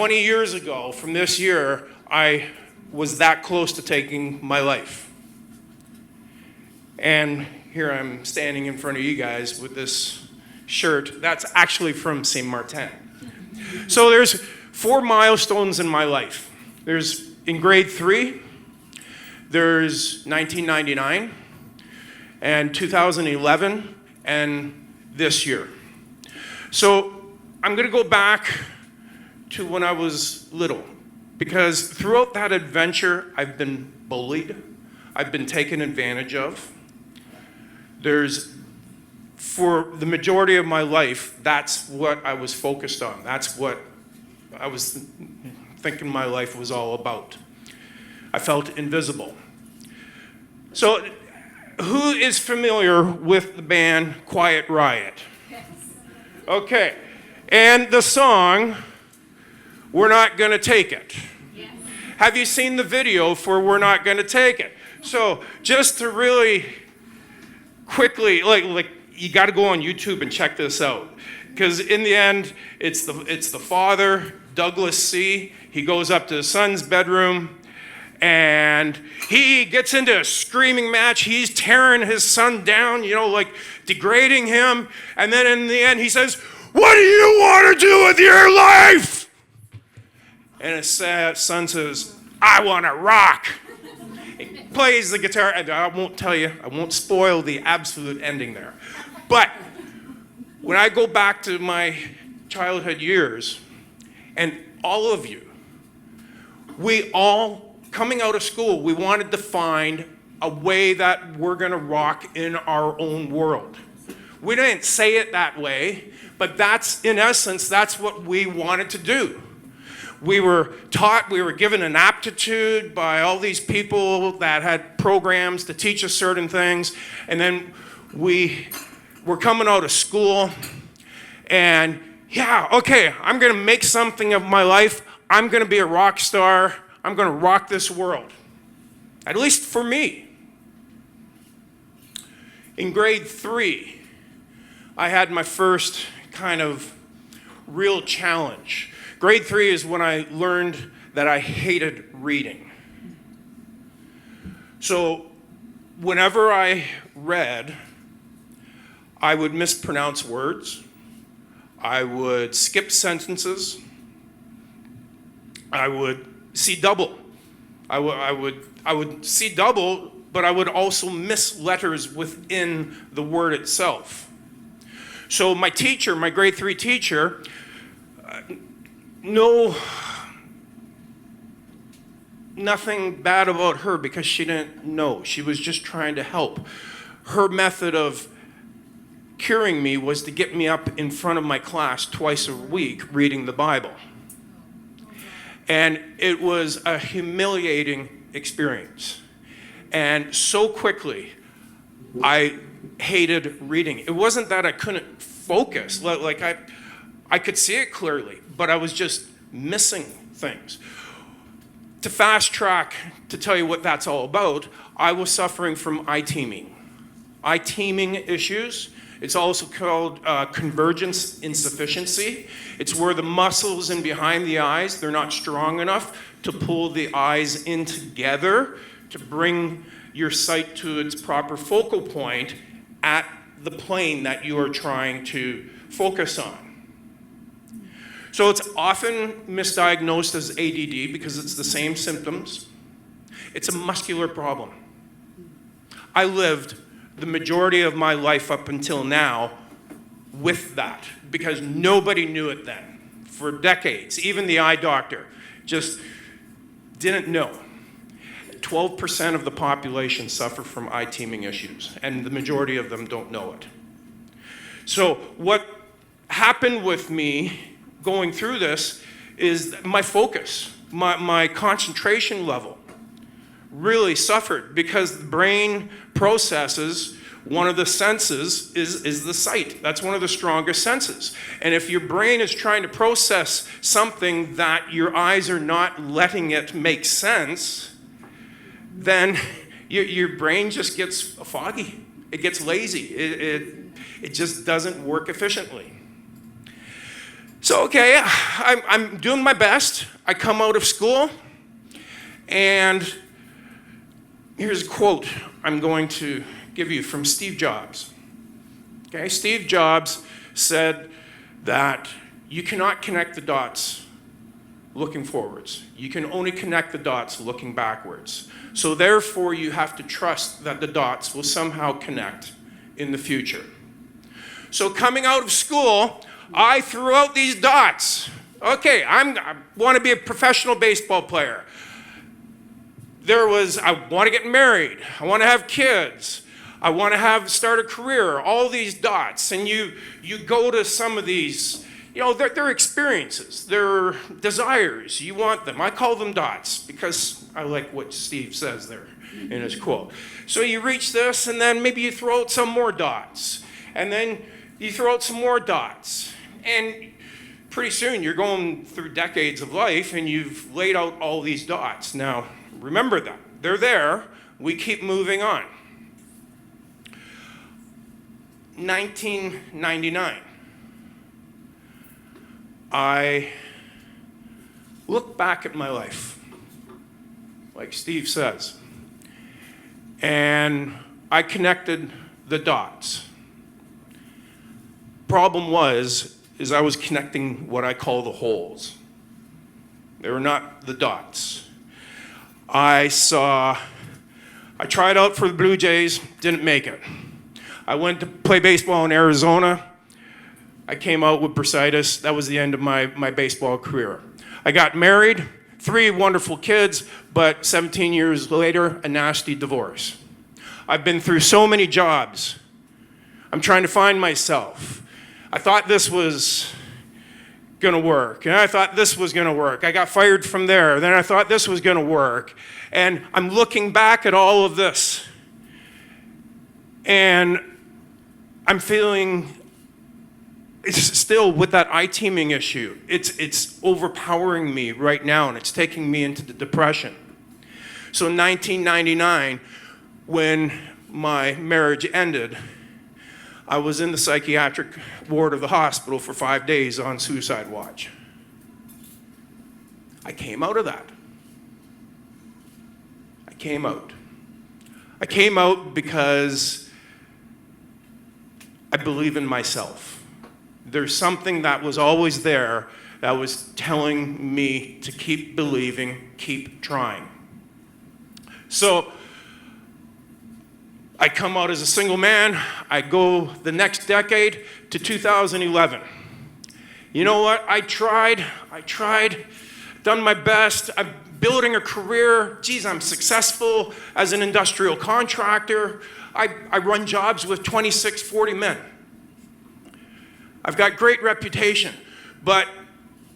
20 years ago from this year, I was that close to taking my life. And here I'm standing in front of you guys with this shirt. That's actually from St. Martin. So there's 4 milestones in my life. There's in grade 3, there's 1999, and 2011, and this year. So I'm going to go back to when I was little, because throughout that adventure, I've been bullied. I've been taken advantage of. For the majority of my life, that's what I was focused on. That's what I was thinking my life was all about. I felt invisible. So, who is familiar with the band Quiet Riot? Yes. Okay. And the song, We're Not Gonna Take It. Yes. Have you seen the video for We're Not Gonna Take It? So, just to really quickly, like you got to go on YouTube and check this out, because in the end, it's the father, Douglas C. He goes up to his son's bedroom, and he gets into a screaming match. He's tearing his son down, like degrading him. And then in the end, he says, "What do you want to do with your life?" And his son says, "I want to rock." He plays the guitar, and I won't spoil the absolute ending there. But when I go back to my childhood years, and all of you, we all, coming out of school, we wanted to find a way that we're going to rock in our own world. We didn't say it that way, but in essence, that's what we wanted to do. We were taught, we were given an aptitude by all these people that had programs to teach us certain things, and then we were coming out of school, and okay, I'm gonna make something of my life. I'm gonna be a rock star. I'm gonna rock this world. At least for me. In grade 3, I had my first kind of real challenge. Grade 3 is when I learned that I hated reading. So whenever I read, I would mispronounce words. I would skip sentences. I would see double. I would see double, but I would also miss letters within the word itself. So my teacher, my grade 3 teacher, nothing bad about her, because she didn't know. She was just trying to help. Her method of curing me was to get me up in front of my class twice a week reading the Bible. And it was a humiliating experience. And so quickly, I hated reading. It wasn't that I couldn't focus. Like I could see it clearly, but I was just missing things. To fast track, to tell you what that's all about, I was suffering from eye teaming. Eye teaming issues. It's also called Convergence Insufficiency. It's where the muscles in behind the eyes, they're not strong enough to pull the eyes in together to bring your sight to its proper focal point at the plane that you are trying to focus on. So it's often misdiagnosed as ADD because it's the same symptoms. It's a muscular problem. I lived the majority of my life up until now with that, because nobody knew it then. For decades, even the eye doctor just didn't know. 12% of the population suffer from eye teaming issues, and the majority of them don't know it. So what happened with me going through this is my focus, my concentration level really suffered, because the brain processes, one of the senses is the sight. That's one of the strongest senses. And if your brain is trying to process something that your eyes are not letting it make sense, then your brain just gets foggy. It gets lazy. It just doesn't work efficiently. So, okay, I'm doing my best. I come out of school, and here's a quote I'm going to give you from Steve Jobs. Okay, Steve Jobs said that you cannot connect the dots looking forwards. You can only connect the dots looking backwards. So therefore, you have to trust that the dots will somehow connect in the future. So coming out of school, I threw out these dots. Okay, I want to be a professional baseball player. I want to get married. I want to have kids. I want to start a career. All these dots. And you go to some of these, they're experiences. They're desires. You want them. I call them dots because I like what Steve says there in his quote. So you reach this, and then maybe you throw out some more dots. And then you throw out some more dots. And pretty soon you're going through decades of life and you've laid out all these dots. Now, remember that. They're there. We keep moving on. 1999. I look back at my life, like Steve says, and I connected the dots. Problem is I was connecting what I call the holes. They were not the dots. I tried out for the Blue Jays, didn't make it. I went to play baseball in Arizona. I came out with bursitis. That was the end of my baseball career. I got married, 3 wonderful kids, but 17 years later, a nasty divorce. I've been through so many jobs. I'm trying to find myself. I thought this was gonna work, and I thought this was gonna work. I got fired from there, then I thought this was gonna work. And I'm looking back at all of this, and I'm feeling, it's still with that eye-teaming issue. It's overpowering me right now, and it's taking me into the depression. So in 1999, when my marriage ended, I was in the psychiatric ward of the hospital for 5 days on suicide watch. I came out of that. I came out. I came out because I believe in myself. There's something that was always there that was telling me to keep believing, keep trying. So I come out as a single man. I go the next decade to 2011. You know what? I tried, done my best. I'm building a career. Geez, I'm successful as an industrial contractor. I run jobs with 26, 40 men. I've got great reputation, but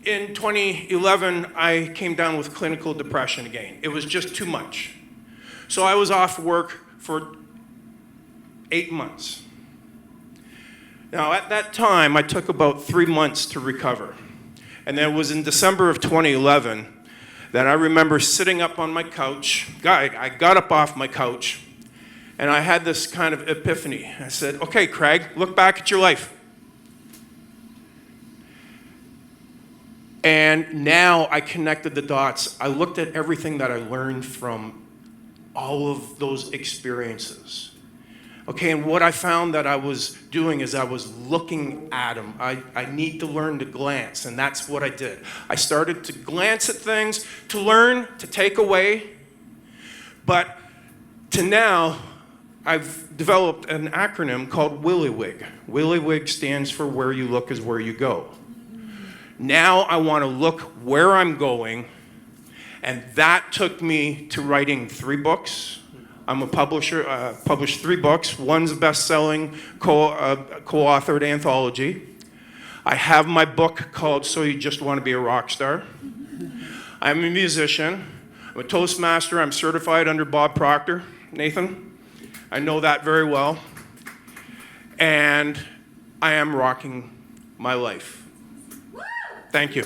in 2011, I came down with clinical depression again. It was just too much. So I was off work for 8 months. Now, at that time, I took about 3 months to recover. And then it was in December of 2011 that I remember sitting up on my couch. I got up off my couch, and I had this kind of epiphany. I said, okay, Craig, look back at your life. And now I connected the dots. I looked at everything that I learned from all of those experiences. Okay, and what I found that I was doing is I was looking at them. I need to learn to glance, and that's what I did. I started to glance at things, to learn, to take away. But to now, I've developed an acronym called WYLIWYG. WYLIWYG stands for where you look is where you go. Now I want to look where I'm going, and that took me to writing 3 books. I'm a publisher, published 3 books. One's a best-selling co-authored anthology. I have my book called So You Just Want to Be a Rock Star. I'm a musician. I'm a Toastmaster. I'm certified under Bob Proctor. Nathan, I know that very well. And I am rocking my life. Thank you.